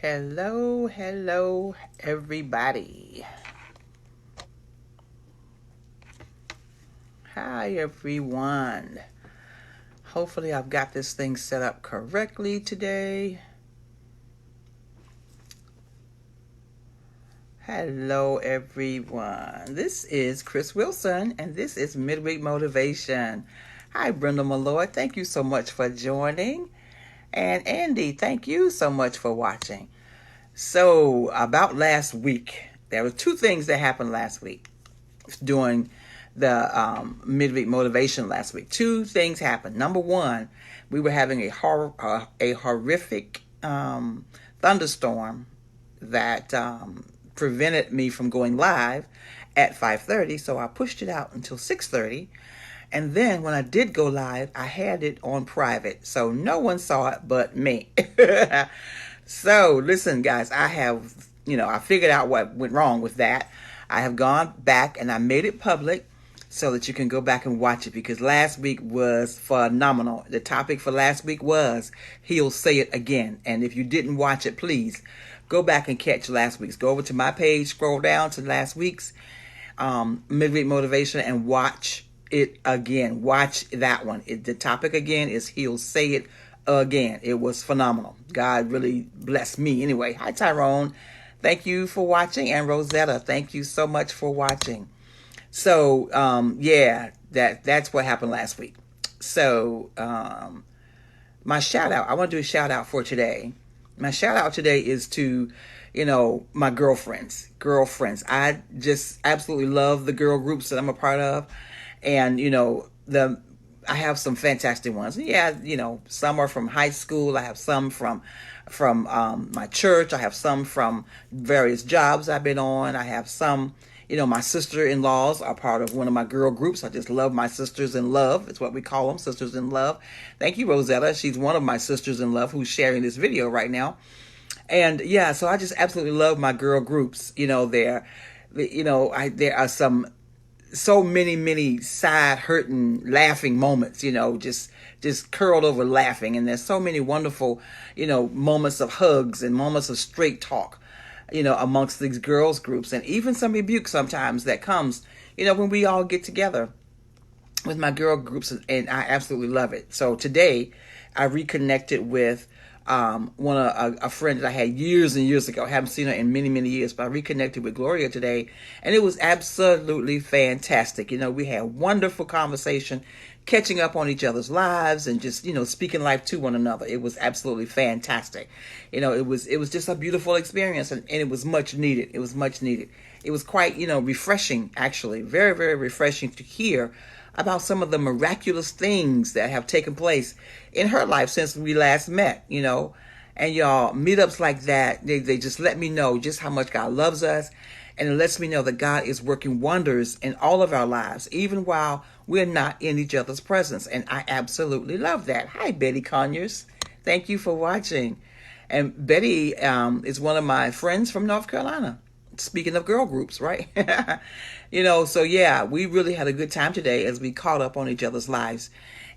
Hello, hello, everybody. Hi, everyone. Hopefully, I've got this thing set up correctly today. Hello, everyone. This is Chris Wilson, and this is Midweek Motivation. Hi, Brenda Malloy. Thank you so much for joining. And Andy, thank you so much for watching. So, about last week, there were two things that happened last week during the midweek motivation last week. Two things happened. Number one, we were having a horrific thunderstorm that prevented me from going live at 5:30, so I pushed it out until 6:30. And then when I did go live, I had it on private, so no one saw it but me. So listen, guys, I figured out what went wrong with that. I have gone back and I made it public so that you can go back and watch it, because last week was phenomenal. The topic for last week was He'll Say It Again. And if you didn't watch it, please go back and catch last week's. Go over to my page, scroll down to last week's midweek motivation and watch it again. Watch that one. The topic again is He'll Say It Again. It was phenomenal. God really blessed me. Anyway, hi Tyrone. Thank you for watching. And Rosetta, thank you so much for watching. So, that's what happened last week. So, my shout out, I want to do a shout out for today. My shout out today is to, my girlfriends. I just absolutely love the girl groups that I'm a part of. And, I have some fantastic ones. Yeah, some are from high school. I have some from my church. I have some from various jobs I've been on. I have some, my sister-in-laws are part of one of my girl groups. I just love my sisters in love. It's what we call them, sisters in love. Thank you, Rosetta. She's one of my sisters in love who's sharing this video right now. And yeah, so I just absolutely love my girl groups. There are some so many side hurting laughing moments, just curled over laughing. And there's so many wonderful, moments of hugs and moments of straight talk, amongst these girls groups, and even some rebuke sometimes that comes, when we all get together with my girl groups, and I absolutely love it. So today I reconnected with a friend that I had years and years ago. I haven't seen her in many years, but I reconnected with Gloria today, and it was absolutely fantastic. We had wonderful conversation, catching up on each other's lives, and just speaking life to one another. It was absolutely fantastic. It was just a beautiful experience, and it was much needed. It was much needed. It was quite refreshing, actually, very refreshing to hear about some of the miraculous things that have taken place in her life since we last met, And y'all, meetups like that, they just let me know just how much God loves us. And it lets me know that God is working wonders in all of our lives, even while we're not in each other's presence. And I absolutely love that. Hi, Betty Conyers. Thank you for watching. And Betty is one of my friends from North Carolina. Speaking of girl groups, right? So yeah, we really had a good time today as we caught up on each other's lives.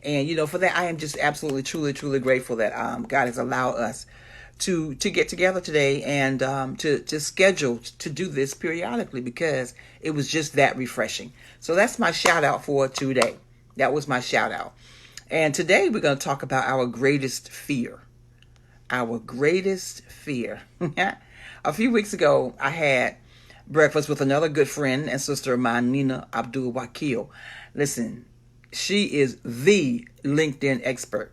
And, for that, I am just absolutely, truly grateful that God has allowed us to get together today and to schedule to do this periodically, because it was just that refreshing. So that's my shout out for today. That was my shout out. And today we're going to talk about our greatest fear. Our greatest fear. A few weeks ago, I had breakfast with another good friend and sister of mine, Nina Abdul Wakil. Listen, she is the LinkedIn expert.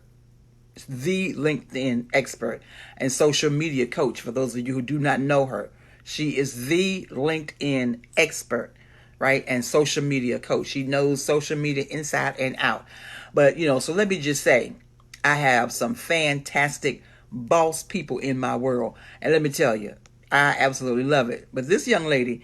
The LinkedIn expert and social media coach. For those of you who do not know her, she is the LinkedIn expert, right? And social media coach. She knows social media inside and out. But, so let me just say, I have some fantastic boss people in my world. And let me tell you, I absolutely love it. But this young lady,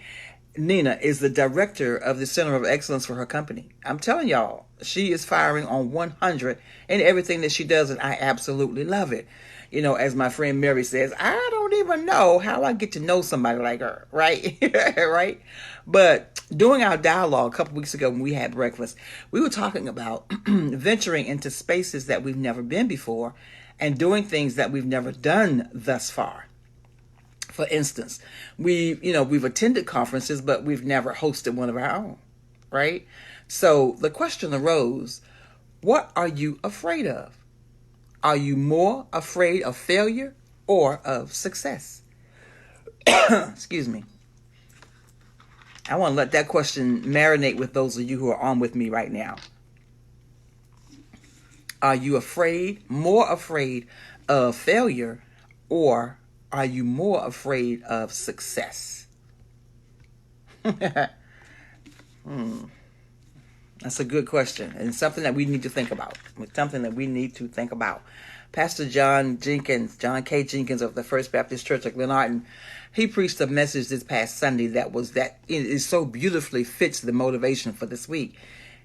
Nina, is the director of the Center of Excellence for her company. I'm telling y'all, she is firing on 100 in everything that she does, and I absolutely love it. As my friend Mary says, I don't even know how I get to know somebody like her, right? Right? But during our dialogue a couple weeks ago when we had breakfast, we were talking about venturing into spaces that we've never been before and doing things that we've never done thus far. For instance, we've attended conferences, but we've never hosted one of our own, right? So the question arose, what are you afraid of? Are you more afraid of failure or of success? Excuse me. I want to let that question marinate with those of you who are on with me right now. Are you more afraid of failure, or are you more afraid of success? That's a good question, and something that we need to think about. Pastor John K. Jenkins of the First Baptist Church of Glenarden, he preached a message this past Sunday that it so beautifully fits the motivation for this week.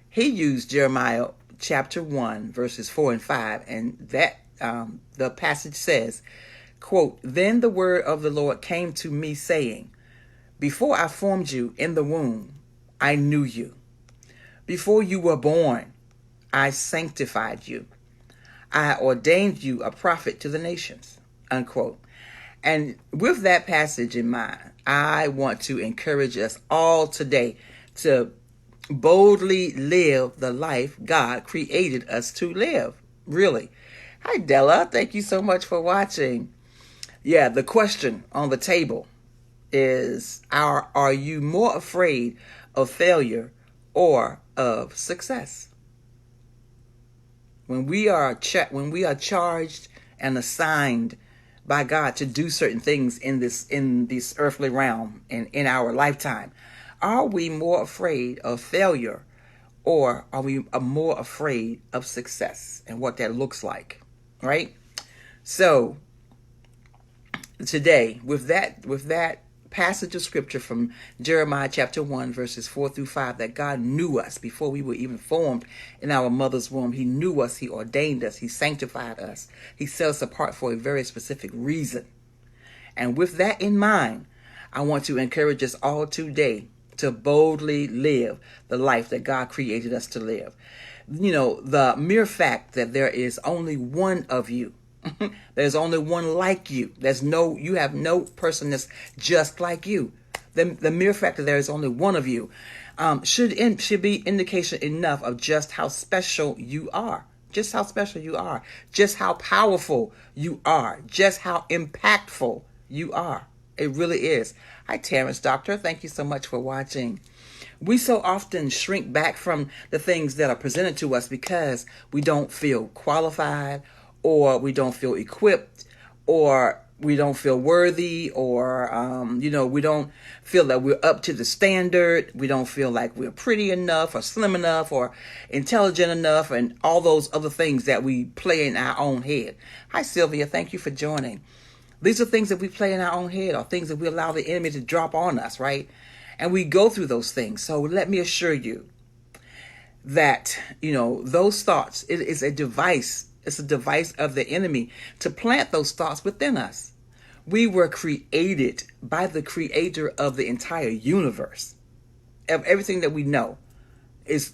He used Jeremiah chapter 1, verses 4 and 5, and that the passage says, quote, "Then the word of the Lord came to me, saying, Before I formed you in the womb, I knew you. Before you were born, I sanctified you. I ordained you a prophet to the nations," unquote. And with that passage in mind, I want to encourage us all today to boldly live the life God created us to live. Really. Hi, Della. Thank you so much for watching. Yeah, the question on the table is, are you more afraid of failure or of success? When we are charged and assigned by God to do certain things in this earthly realm and in our lifetime, are we more afraid of failure, or are we more afraid of success and what that looks like, right? So today, with that passage of scripture from Jeremiah chapter 1, verses 4 through 5, that God knew us before we were even formed in our mother's womb. He knew us, he ordained us, he sanctified us, he set us apart for a very specific reason. And with that in mind, I want to encourage us all today to boldly live the life that God created us to live. The mere fact that there is only one of you, there's only one like you. You have no person that's just like you. The mere fact that there is only one of you should be indication enough of just how special you are. Just how special you are. Just how powerful you are. Just how impactful you are. It really is. Hi, Terrence Doctor. Thank you so much for watching. We so often shrink back from the things that are presented to us because we don't feel qualified, or we don't feel equipped, or we don't feel worthy, or we don't feel that we're up to the standard. We don't feel like we're pretty enough or slim enough or intelligent enough, and all those other things that we play in our own head. Hi, Sylvia. Thank you for joining. These are things that we play in our own head, or things that we allow the enemy to drop on us, right? And we go through those things. So let me assure you that, those thoughts, it is a device. It's a device of the enemy to plant those thoughts within us. We were created by the creator of the entire universe, of everything that we know.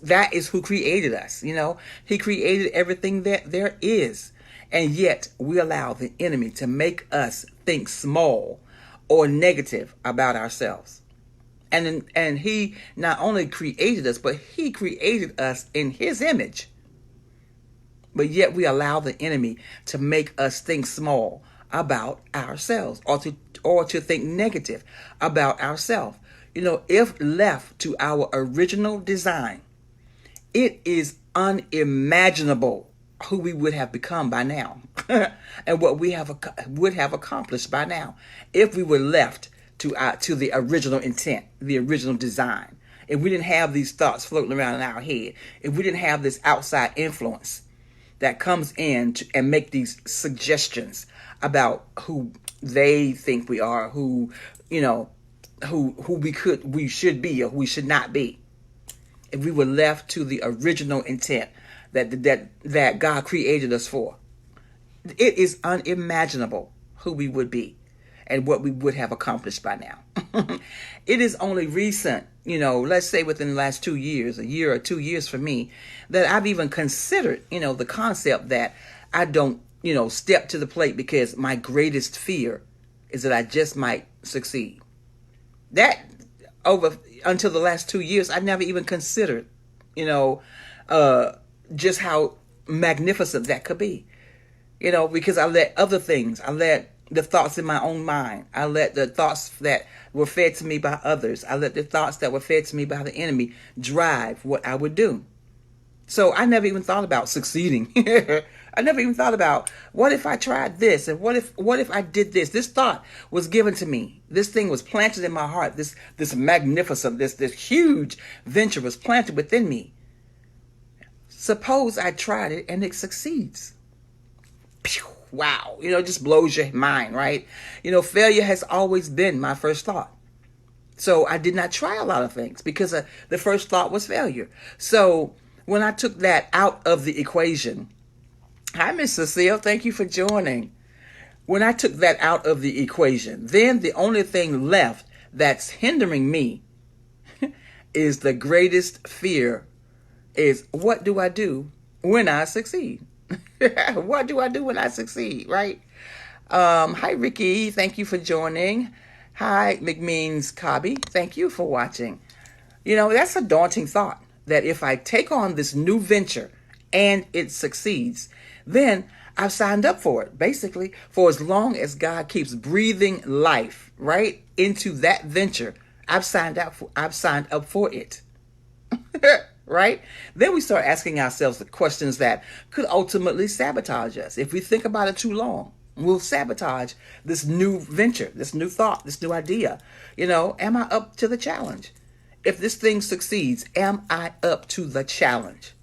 That is who created us. He created everything that there is. And yet we allow the enemy to make us think small or negative about ourselves. And he not only created us, but he created us in his image. But yet we allow the enemy to make us think small about ourselves, or to think negative about ourselves. If left to our original design, it is unimaginable who we would have become by now and what we would have accomplished by now if we were left to the original intent, the original design. If we didn't have these thoughts floating around in our head, if we didn't have this outside influence that comes in and make these suggestions about who they think we are, who we should be or who we should not be. If we were left to the original intent that God created us for, it is unimaginable who we would be and what we would have accomplished by now. It is only recent, let's say within the last 2 years, a year or 2 years for me, that I've even considered, the concept that I don't, step to the plate because my greatest fear is that I just might succeed. That over until the last 2 years, I never even considered, you know, uh, just how magnificent that could be. Because I let other things, I let the thoughts in my own mind, I let the thoughts that were fed to me by others, I let the thoughts that were fed to me by the enemy drive what I would do. So I never even thought about succeeding. I never even thought about what if I tried this and what if I did this. This thought was given to me. This thing was planted in my heart. This magnificent, this huge venture was planted within me. Suppose I tried it and it succeeds. Pew, wow, it just blows your mind, right? Failure has always been my first thought. So I did not try a lot of things because the first thought was failure. So when I took that out of the equation, hi, Miss Cecile, thank you for joining. When I took that out of the equation, then the only thing left that's hindering me is the greatest fear is, what do I do when I succeed? What do I do when I succeed, right? Hi, Ricky. Thank you for joining. Hi, McMeans Cobby. Thank you for watching. That's a daunting thought, that if I take on this new venture and it succeeds, then I've signed up for it. Basically, for as long as God keeps breathing life, right, into that venture, I've signed up for it. Right? Then we start asking ourselves the questions that could ultimately sabotage us. If we think about it too long, we'll sabotage this new venture, this new thought, this new idea. Am I up to the challenge? If this thing succeeds, am I up to the challenge?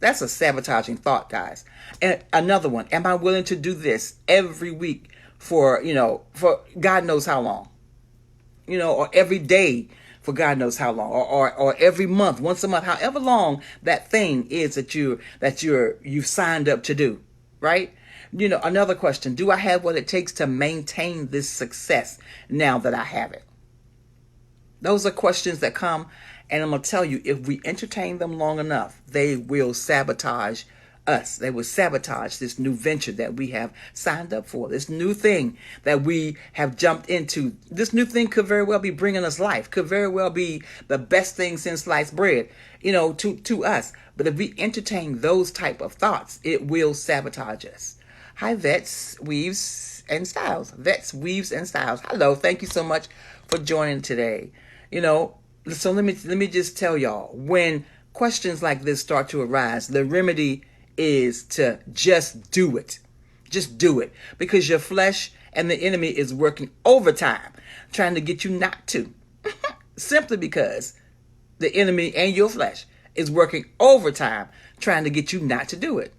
That's a sabotaging thought, guys. And another one, am I willing to do this every week for God knows how long? Or every day for God knows how long, or every month, once a month, however long that thing is that you've signed up to do, right? Another question, do I have what it takes to maintain this success now that I have it? Those are questions that come, and I'm going to tell you, if we entertain them long enough, they will sabotage us. They will sabotage this new venture that we have signed up for, this new thing that we have jumped into. This new thing could very well be bringing us life, could very well be the best thing since sliced bread, to us. But if we entertain those type of thoughts, it will sabotage us. Hi, Vets, Weaves, and Styles. Vets, Weaves, and Styles. Hello, thank you so much for joining today. So let me just tell y'all, when questions like this start to arise, the remedy is to just do it. Just do it. Because your flesh and the enemy is working overtime trying to get you not to. Simply because the enemy and your flesh is working overtime trying to get you not to do it.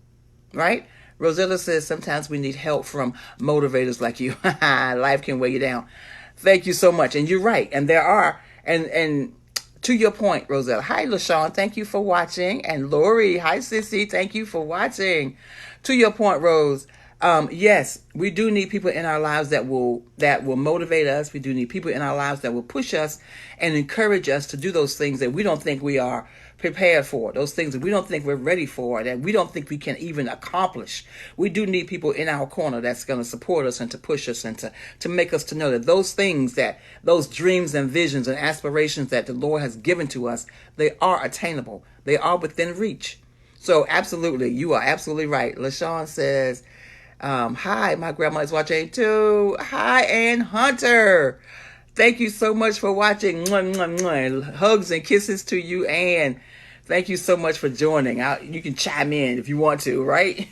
Right? Rosella says sometimes we need help from motivators like you. Life can weigh you down. Thank you so much. And you're right. And there are, and to your point, Rosella. Hi, LaShawn. Thank you for watching. And Lori. Hi, Sissy. Thank you for watching. To your point, Rose. Yes, we do need people in our lives that will motivate us. We do need people in our lives that will push us and encourage us to do those things that we don't think we are prepared for, those things that we don't think we're ready for, that we don't think we can even accomplish. We do need people in our corner that's going to support us and to push us and to make us to know that those things, that those dreams and visions and aspirations that the Lord has given to us, they are attainable. They are within reach. So absolutely, you are absolutely right. LaShawn says, hi, my grandma is watching too. Hi, Ann Hunter. Thank you so much for watching. Mwah, mwah, mwah. Hugs and kisses to you, Ann. Thank you so much for joining. You can chime in if you want to, right?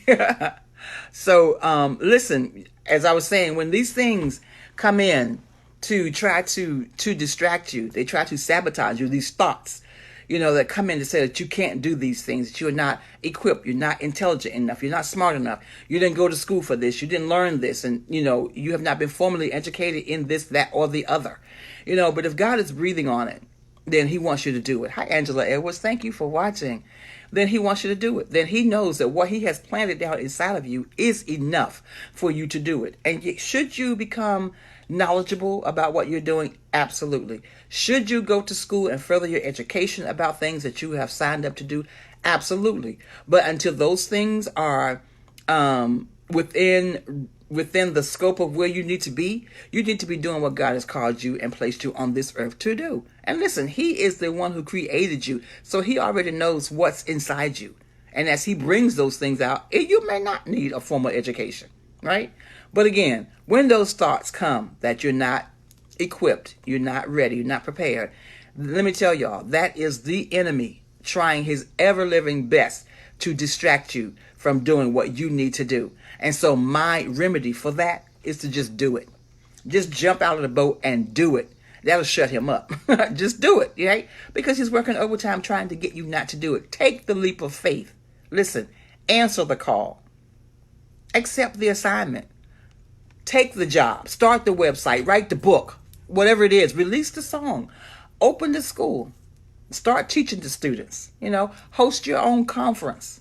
So, listen, as I was saying, when these things come in to try to distract you, they try to sabotage you, these thoughts, that come in to say that you can't do these things, that you're not equipped, you're not intelligent enough, you're not smart enough, you didn't go to school for this, you didn't learn this, and, you have not been formally educated in this, that, or the other. But if God is breathing on it, then he wants you to do it. Hi, Angela Edwards. Thank you for watching. Then he wants you to do it. Then he knows that what he has planted down inside of you is enough for you to do it. And should you become knowledgeable about what you're doing? Absolutely. Should you go to school and further your education about things that you have signed up to do? Absolutely. But until those things are within within the scope of where you need to be doing what God has called you and placed you on this earth to do. And listen, he is the one who created you, so he already knows what's inside you. And as he brings those things out, you may not need a formal education, right? But again, when those thoughts come that you're not equipped, you're not ready, you're not prepared, let me tell y'all, that is the enemy trying his ever-living best to distract you from doing what you need to do. And so my remedy for that is to just do it. Just jump out of the boat and do it. That'll shut him up. Just do it, right? Because he's working overtime trying to get you not to do it. Take the leap of faith. Listen, answer the call. Accept the assignment. Take the job. Start the website. Write the book. Whatever it is. Release the song. Open the school. Start teaching the students. Host your own conference.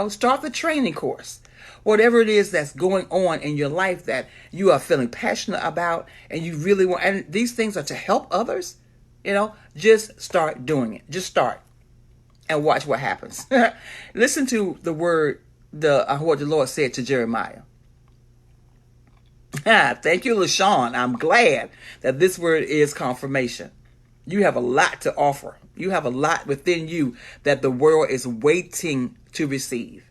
Start the training course. Whatever it is that's going on in your life that you are feeling passionate about and you really want, and these things are to help others, just start doing it. Just start and watch what happens. Listen to the word, what the Lord said to Jeremiah. Thank you, LaShawn. I'm glad that this word is confirmation. You have a lot to offer. You have a lot within you that the world is waiting to receive,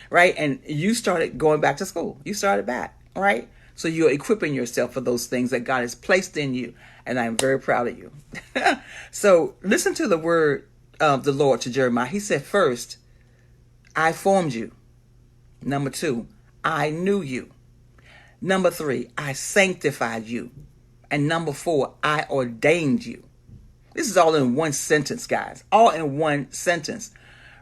right? And you started going back to school. You started back, right? So you're equipping yourself for those things that God has placed in you. And I'm very proud of you. So listen to the word of the Lord to Jeremiah. He said, first, I formed you. Number 2, I knew you. Number 3, I sanctified you. And number 4, I ordained you. This is all in one sentence, guys. All in one sentence,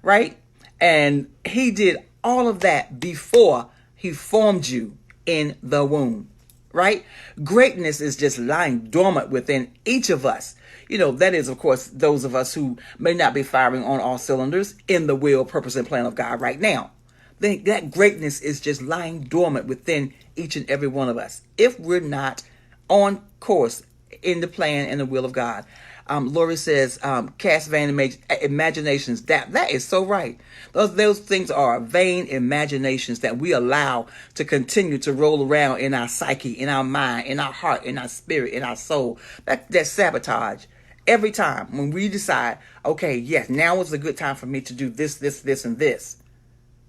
right? And he did all of that before he formed you in the womb, right? Greatness is just lying dormant within each of us. That is, of course, those of us who may not be firing on all cylinders in the will, purpose, and plan of God right now. That greatness is just lying dormant within each and every one of us if we're not on course in the plan and the will of God. Lori says, cast vain imaginations. That is so right. Those things are vain imaginations that we allow to continue to roll around in our psyche, in our mind, in our heart, in our spirit, in our soul. That's sabotage. Every time when we decide, okay, yes, now is a good time for me to do this, this, and this.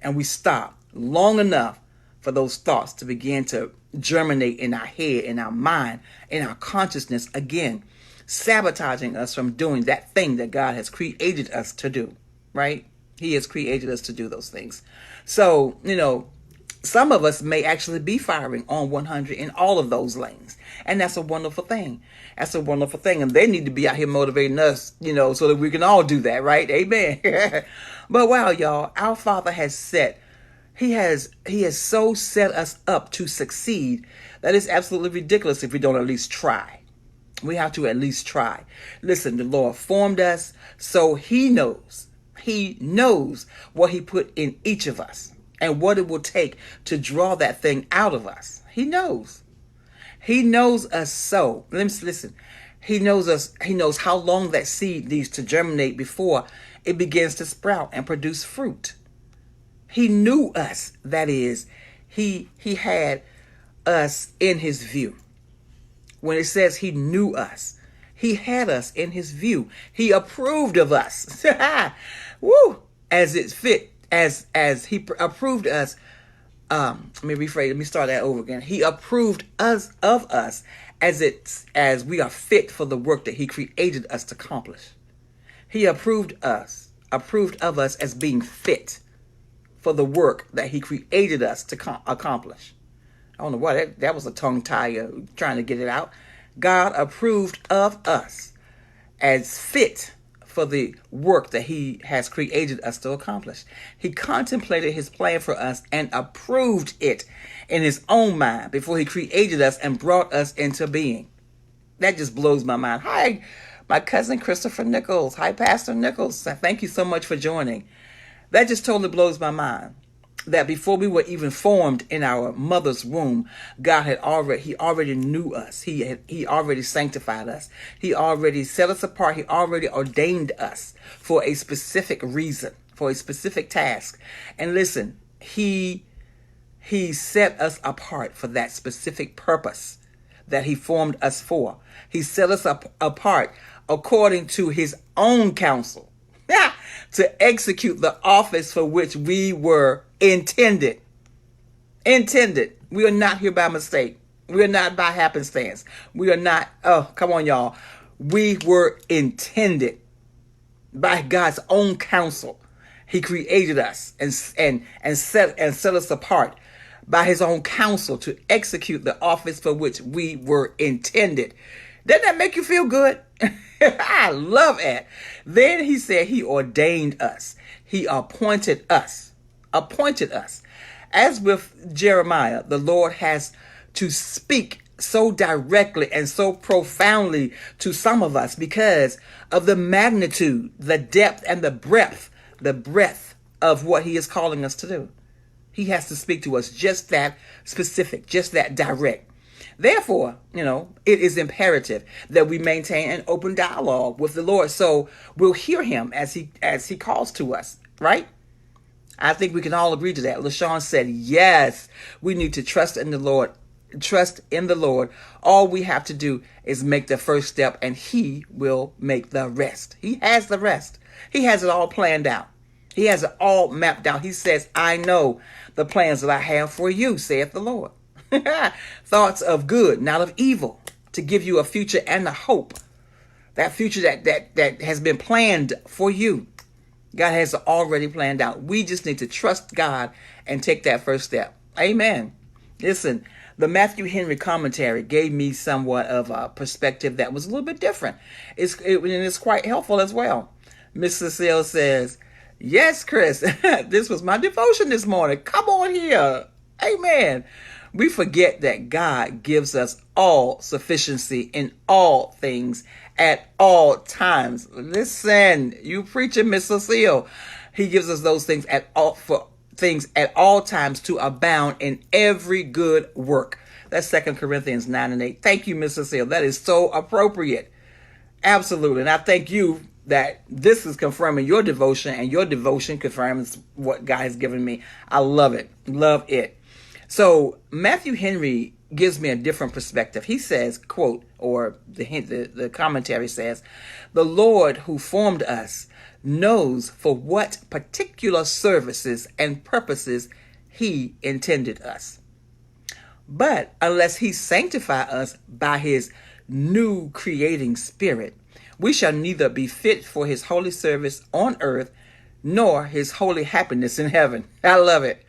And we stop long enough for those thoughts to begin to germinate in our head, in our mind, in our consciousness again, sabotaging us from doing that thing that God has created us to do, right? He has created us to do those things. So, some of us may actually be firing on 100 in all of those lanes. And that's a wonderful thing. That's a wonderful thing. And they need to be out here motivating us, so that we can all do that, right? Amen. But wow, y'all, our Father has set, He has so set us up to succeed that it's absolutely ridiculous if we don't at least try. We have to at least try. Listen, the Lord formed us, so He knows what He put in each of us and what it will take to draw that thing out of us. He knows. He knows us so. Listen. He knows us. He knows how long that seed needs to germinate before it begins to sprout and produce fruit. He knew us. That is, He had us in His view. When it says He knew us, He had us in His view. He approved of us. Woo! As it fit, as He approved us. Let me rephrase. Let me start that over again. He approved of us as we are fit for the work that He created us to accomplish. He approved of us as being fit for the work that He created us to accomplish. I don't know why that was a tongue tie trying to get it out. God approved of us as fit for the work that He has created us to accomplish. He contemplated His plan for us and approved it in His own mind before He created us and brought us into being. That just blows my mind. Hi, my cousin Christopher Nichols. Hi, Pastor Nichols. Thank you so much for joining. That just totally blows my mind. That before we were even formed in our mother's womb, He already knew us. He already sanctified us. He already set us apart. He already ordained us for a specific reason, for a specific task. And listen, He He set us apart for that specific purpose that he formed us for. He set us apart according to his own counsel to execute the office for which we were intended. Intended. We are not here by mistake. We are not by happenstance. We are not, oh, come on, y'all. We were intended by God's own counsel. He created us and set us apart by his own counsel to execute the office for which we were intended. Doesn't that make you feel good? I love it. Then he said he ordained us. He appointed us. Appointed us. As with Jeremiah, the Lord has to speak so directly and so profoundly to some of us because of the magnitude, the depth, and the breadth of what he is calling us to do. He has to speak to us just that specific, just that direct. Therefore, it is imperative that we maintain an open dialogue with the Lord so we'll hear him as he calls to us, right? I think we can all agree to that. LaShawn said, yes, we need to trust in the Lord. Trust in the Lord. All we have to do is make the first step and he will make the rest. He has the rest. He has it all planned out. He has it all mapped out. He says, I know the plans that I have for you, saith the Lord. Thoughts of good, not of evil, to give you a future and a hope. That future that has been planned for you. God has already planned out. We just need to trust God and take that first step. Amen. Listen, the Matthew Henry commentary gave me somewhat of a perspective that was a little bit different. It's quite helpful as well. Miss Cecile says, yes, Chris, this was my devotion this morning. Come on here. Amen. We forget that God gives us all sufficiency in all things at all times. Listen, you preaching, Miss Cecile. He gives us those things at all times to abound in every good work. That's 2 Corinthians 9:8. Thank you, Miss Cecile. That is so appropriate. Absolutely. And I thank you that this is confirming your devotion and your devotion confirms what God has given me. I love it. Love it. So Matthew Henry gives me a different perspective. He says, quote, or the commentary says, the Lord who formed us knows for what particular services and purposes he intended us. But unless he sanctify us by his new creating spirit, we shall neither be fit for his holy service on earth nor his holy happiness in heaven. I love it.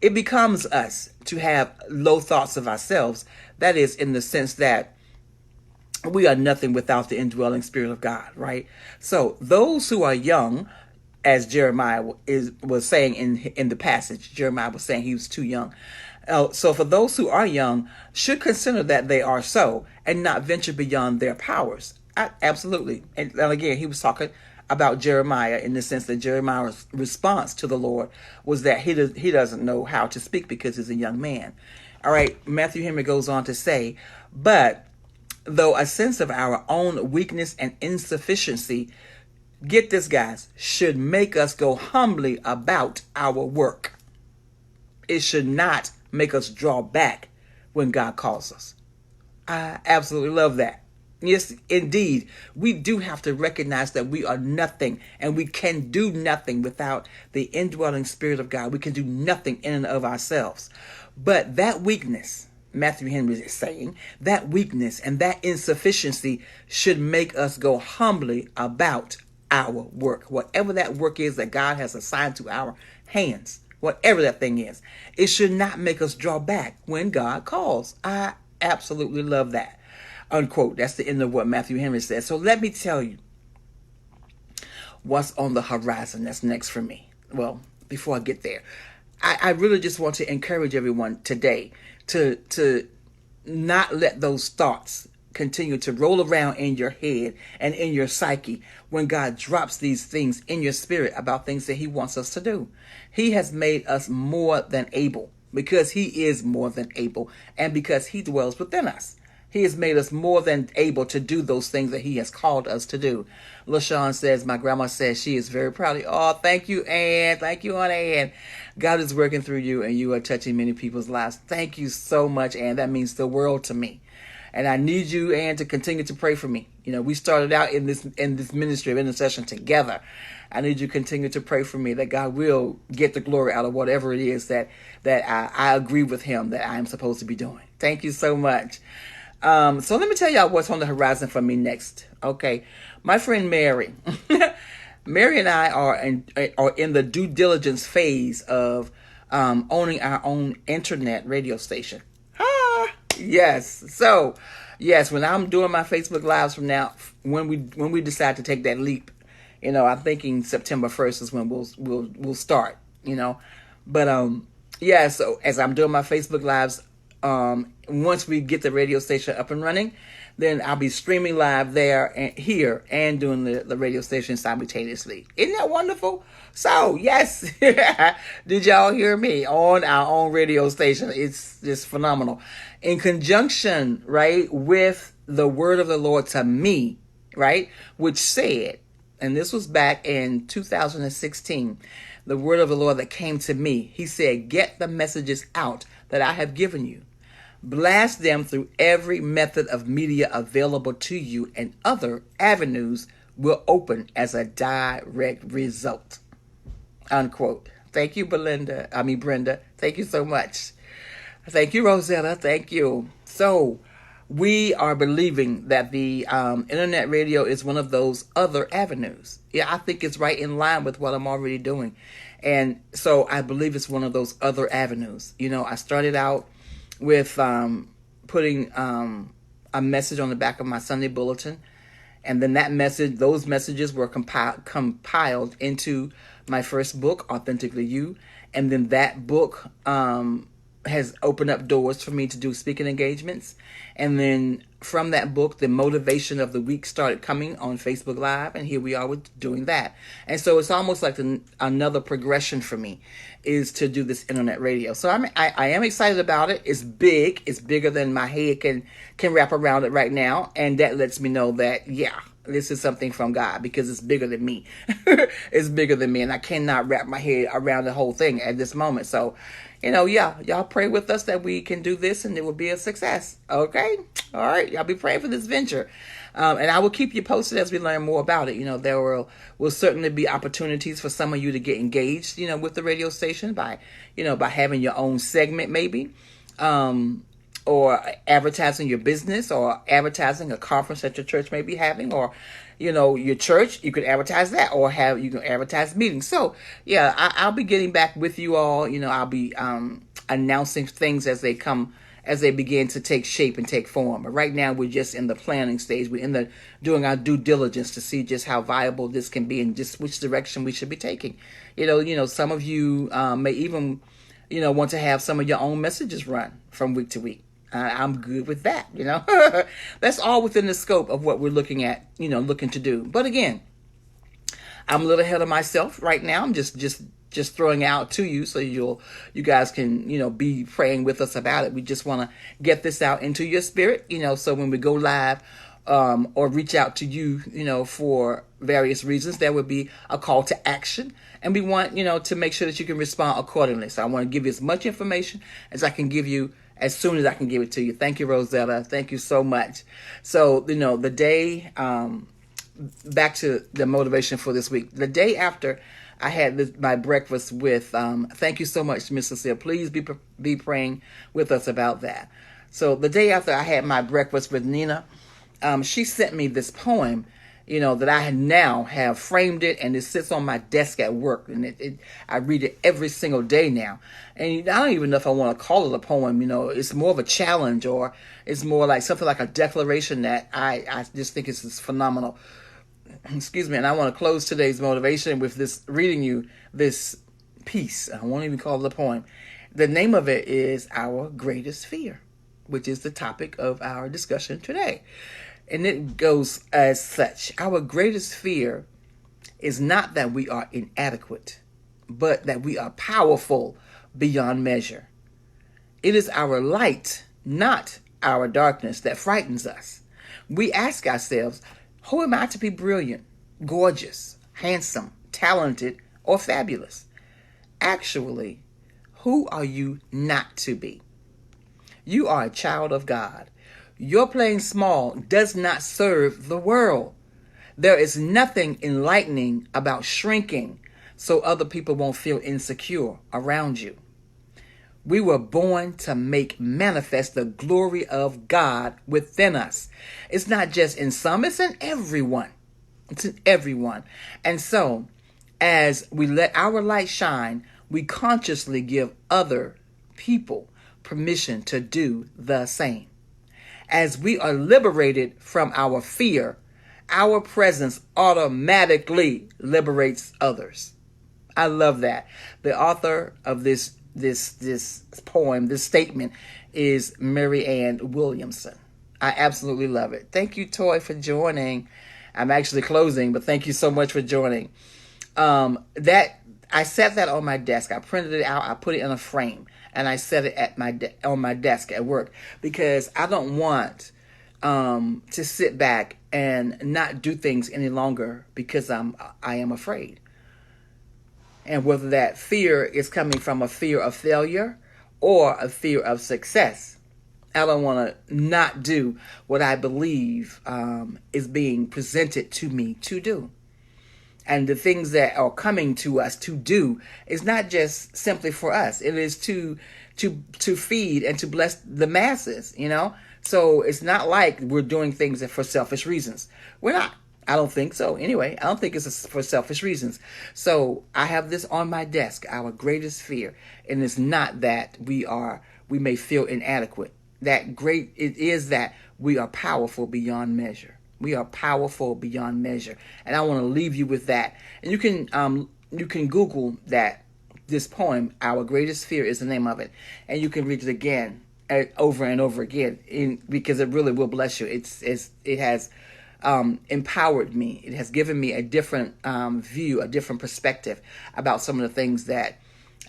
It becomes us to have low thoughts of ourselves. That is in the sense that we are nothing without the indwelling spirit of God, right? So those who are young, as Jeremiah was saying in the passage, Jeremiah was saying he was too young. So for those who are young, should consider that they are so and not venture beyond their powers. Absolutely. And again, he was talking about Jeremiah in the sense that Jeremiah's response to the Lord was that he doesn't know how to speak because he's a young man. All right, Matthew Henry goes on to say, but though a sense of our own weakness and insufficiency, get this, guys, should make us go humbly about our work. It should not make us draw back when God calls us. I absolutely love that. Yes, indeed, we do have to recognize that we are nothing and we can do nothing without the indwelling spirit of God. We can do nothing in and of ourselves. But that weakness, Matthew Henry is saying, that weakness and that insufficiency should make us go humbly about our work. Whatever that work is that God has assigned to our hands, whatever that thing is, it should not make us draw back when God calls. I absolutely love that. Unquote. That's the end of what Matthew Henry says. So let me tell you what's on the horizon that's next for me. Well, before I get there, I really just want to encourage everyone today to not let those thoughts continue to roll around in your head and in your psyche when God drops these things in your spirit about things that he wants us to do. He has made us more than able because he is more than able and because he dwells within us. He has made us more than able to do those things that he has called us to do. LaShawn says, my grandma says she is very proud of you. Oh, thank you, Ann. Thank you, Aunt Ann. God is working through you, and you are touching many people's lives. Thank you so much, and that means the world to me. And I need you, Ann, to continue to pray for me. We started out in this ministry of intercession together. I need you to continue to pray for me that God will get the glory out of whatever it is that I agree with Him that I am supposed to be doing. Thank you so much. So let me tell y'all what's on the horizon for me next. Okay, my friend Mary, Mary and I are in the due diligence phase of owning our own internet radio station. Yes. So, yes, when I'm doing my Facebook Lives from now, when we decide to take that leap, I'm thinking September 1st is when we'll start. But yeah. So as I'm doing my Facebook Lives, once we get the radio station up and running, then I'll be streaming live there and here and doing the radio station simultaneously. Isn't that wonderful? So, yes. Did y'all hear me? On our own radio station. It's just phenomenal. In conjunction, right, with the word of the Lord to me, right, which said, and this was back in 2016, the word of the Lord that came to me, He said, get the messages out that I have given you. Blast them through every method of media available to you, and other avenues will open as a direct result. Unquote. Thank you, Brenda. Thank you so much. Thank you, Rosetta. Thank you. So we are believing that the internet radio is one of those other avenues. Yeah, I think it's right in line with what I'm already doing. And so I believe it's one of those other avenues. I started out with putting a message on the back of my Sunday bulletin. And then those messages were compiled into my first book, Authentically You. And then that book has opened up doors for me to do speaking engagements. And then from that book, the motivation of the week started coming on Facebook Live. And here we are with doing that. And so it's almost like another progression for me is to do this internet radio. So I am excited about it. It's big. It's bigger than my head can wrap around it right now. And that lets me know that, yeah, this is something from God because it's bigger than me. It's bigger than me. And I cannot wrap my head around the whole thing at this moment. So, y'all pray with us that we can do this and it will be a success. Okay? All right. Y'all be praying for this venture. And I will keep you posted as we learn more about it. There will certainly be opportunities for some of you to get engaged, with the radio station by having your own segment maybe. Or advertising your business, or advertising a conference that your church may be having, or, your church, you could advertise that, or you can advertise meetings. So, yeah, I'll be getting back with you all. I'll be announcing things as they begin to take shape and take form. But right now, we're just in the planning stage. We're doing our due diligence to see just how viable this can be and just which direction we should be taking. Some of you may even, want to have some of your own messages run from week to week. I'm good with that, That's all within the scope of what we're looking to do. But again, I'm a little ahead of myself right now. I'm just throwing out to you so you guys can, be praying with us about it. We just want to get this out into your spirit, so when we go live or reach out to you, for various reasons, there would be a call to action. And we want, to make sure that you can respond accordingly. So I want to give you as much information as I can give you as soon as I can give it to you. Thank you, Rosetta. Thank you so much. So, the day, back to the motivation for this week. The day after I had my breakfast with, thank you so much, Miss Cecile. Please be praying with us about that. So the day after I had my breakfast with Nina, she sent me this poem, that I now have framed it, and it sits on my desk at work, and I read it every single day now. And I don't even know if I want to call it a poem. It's more of a challenge, or it's more like something like a declaration that I just think is just phenomenal. Excuse me. And I want to close today's motivation with reading you this piece. I won't even call it a poem. The name of it is Our Greatest Fear, which is the topic of our discussion today. And it goes as such. Our greatest fear is not that we are inadequate, but that we are powerful beyond measure. It is our light, not our darkness, that frightens us. We ask ourselves, who am I to be brilliant, gorgeous, handsome, talented, or fabulous? Actually, Who are you not to be? You are a child of God. Your playing small does not serve the world. There is nothing enlightening about shrinking so other people won't feel insecure around you. We were born to make manifest the glory of God within us. It's not just in some, it's in everyone. It's in everyone. And so, as we let our light shine, we consciously give other people permission to do the same. As we are liberated from our fear, our presence automatically liberates others. I love that. The author of this poem, this statement, is Marianne Williamson. I absolutely love it. Thank you, Toy, for joining. I'm actually closing, but thank you so much for joining. That I set that on my desk. I printed it out. I put it in a frame, and I set it at on my desk at work because I don't want to sit back and not do things any longer because I am afraid. And whether that fear is coming from a fear of failure or a fear of success, I don't want to not do what I believe is being presented to me to do. And the things that are coming to us to do is not just simply for us. It is to feed and to bless the masses, you know? So it's not like we're doing things for selfish reasons. We're not. I don't think so. Anyway, I don't think it's for selfish reasons. So I have this on my desk, our greatest fear. And it's not that we may feel inadequate. It is that we are powerful beyond measure. We are powerful beyond measure. And I want to leave you with that. And you can Google this poem, Our Greatest Fear is the name of it. And you can read it again, over and over again, because it really will bless you. It has empowered me. It has given me a different view, a different perspective about some of the things that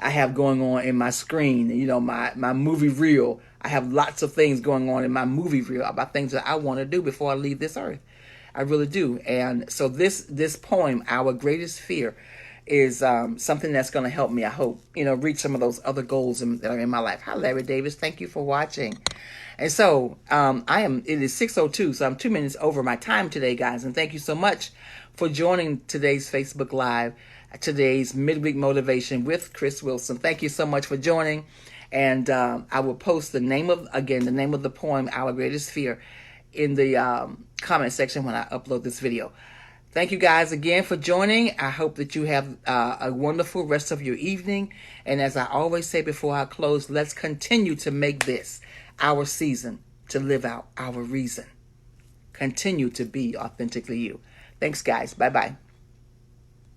I have going on in my screen. You know, my movie reel. I have lots of things going on in my movie reel about things that I want to do before I leave this earth. I really do. And so this poem, Our Greatest Fear, is something that's going to help me, I hope, reach some of those other goals that are in my life. Hi, Larry Davis. Thank you for watching. And so it is 6:02, so I'm 2 minutes over my time today, guys. And thank you so much for joining today's Facebook Live, today's Midweek Motivation with Chris Wilson. Thank you so much for joining. And I will post the name of the poem, Our Greatest Fear, in the comment section when I upload this video. Thank you guys again for joining. I hope that you have a wonderful rest of your evening. And as I always say before I close, let's continue to make this our season to live out our reason. Continue to be authentically you. Thanks, guys. Bye-bye.